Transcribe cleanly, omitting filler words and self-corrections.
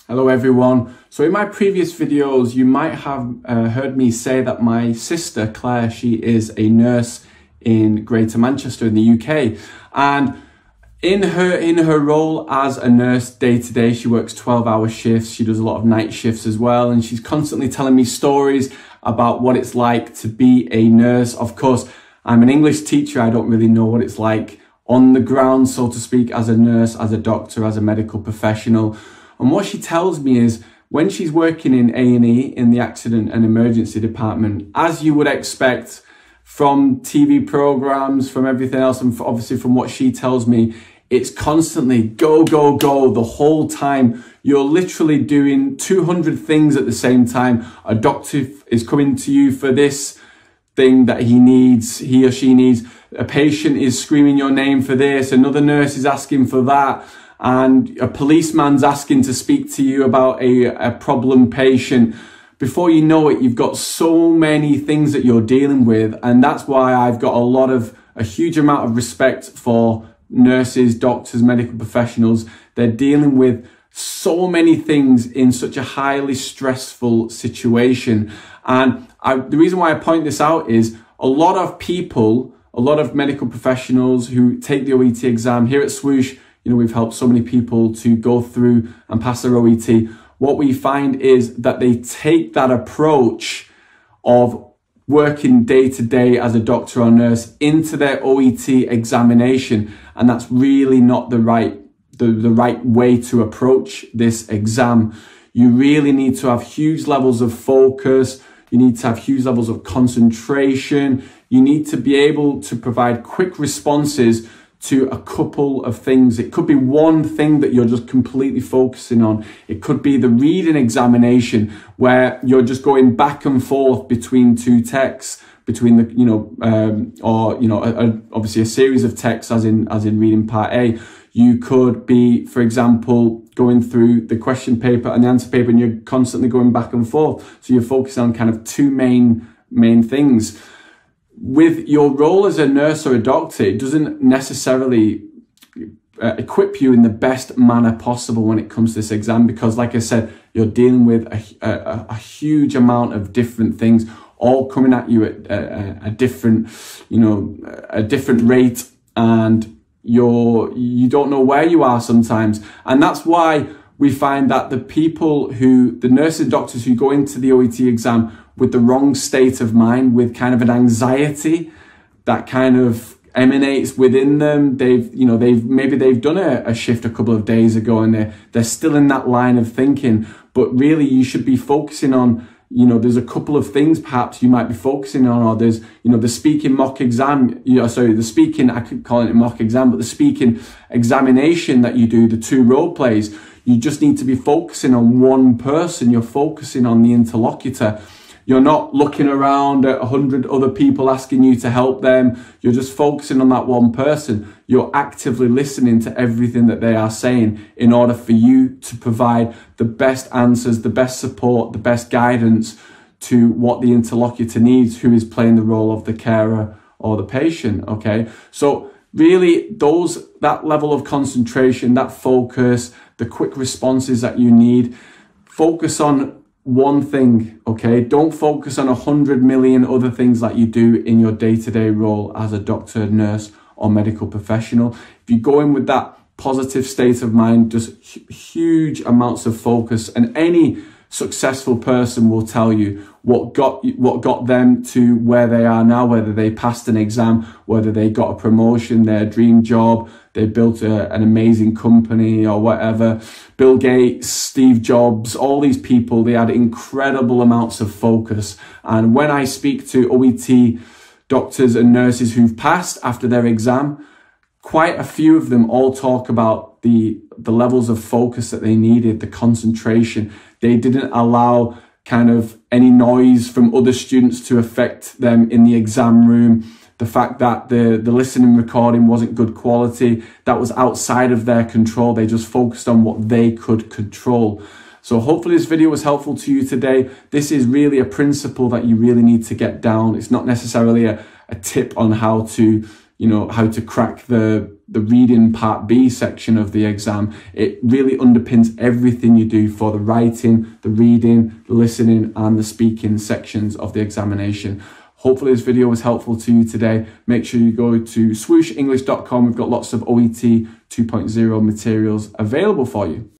Hello everyone. So in my previous videos, you might have heard me say that my sister Claire, she is a nurse in Greater Manchester in the UK. And in her role as a nurse day to day, she works 12-hour shifts. She does a lot of night shifts as well. And she's constantly telling me stories about what it's like to be a nurse. Of course, I'm an English teacher. I don't really know what it's like on the ground, so to speak, as a nurse, as a doctor, as a medical professional. And what she tells me is when she's working in A&E, in the accident and emergency department, as you would expect from TV programs, from everything else, and obviously from what she tells me, it's constantly go, go, go the whole time. You're literally doing 200 things at the same time. A doctor is coming to you for this thing that he or she needs. A patient is screaming your name for this. Another nurse is asking for that. And a policeman's asking to speak to you about a problem patient. Before you know it, you've got so many things that you're dealing with. And that's why I've got a huge amount of respect for nurses, doctors, medical professionals. They're dealing with so many things in such a highly stressful situation. And the reason why I point this out is a lot of people, a lot of medical professionals who take the OET exam here at Swoosh, you know, we've helped so many people to go through and pass their OET. What we find is that they take that approach of working day to day as a doctor or nurse into their OET examination. And that's really not the right way to approach this exam. You really need to have huge levels of focus. You need to have huge levels of concentration. You need to be able to provide quick responses to a couple of things. It could be one thing that you're just completely focusing on. It could be the reading examination where you're just going back and forth between two texts, between obviously a series of texts as in reading part A. You could be, for example, going through the question paper and the answer paper, and you're constantly going back and forth. So you're focusing on kind of two main things. With your role as a nurse or a doctor, it doesn't necessarily equip you in the best manner possible when it comes to this exam, because like I said, you're dealing with a huge amount of different things all coming at you at a different rate, and you don't know where you are sometimes. And that's why we find that the nurses and doctors who go into the OET exam with the wrong state of mind, with kind of an anxiety that kind of emanates within them. Maybe they've done a shift a couple of days ago and they're still in that line of thinking, but really you should be focusing on, there's a couple of things perhaps you might be focusing on, or there's, the speaking mock exam, I could call it a mock exam, but the speaking examination that you do, the 2 role plays, you just need to be focusing on one person. You're focusing on the interlocutor. You're not looking around at 100 other people asking you to help them. You're just focusing on that one person. You're actively listening to everything that they are saying in order for you to provide the best answers, the best support, the best guidance to what the interlocutor needs, who is playing the role of the carer or the patient, okay? So really that level of concentration, that focus, the quick responses that you need, focus on one thing, okay? Don't focus on 100 million other things that you do in your day-to-day role as a doctor, nurse, or medical professional. If you go in with that positive state of mind, just huge amounts of focus, and any successful person will tell you what got them to where they are now, whether they passed an exam, whether they got a promotion, their dream job, they built an amazing company or whatever. Bill Gates, Steve Jobs, all these people, they had incredible amounts of focus. And when I speak to OET doctors and nurses who've passed after their exam, quite a few of them all talk about the levels of focus that they needed, the concentration. They didn't allow kind of any noise from other students to affect them in the exam room. The fact that the listening recording wasn't good quality, that was outside of their control. They just focused on what they could control. So hopefully this video was helpful to you today. This is really a principle that you really need to get down. It's not necessarily a tip on how to you know, how to crack the reading part B section of the exam. It really underpins everything you do for the writing, the reading, the listening, and the speaking sections of the examination. Hopefully this video was helpful to you today. Make sure you go to swooshenglish.com. We've got lots of OET 2.0 materials available for you.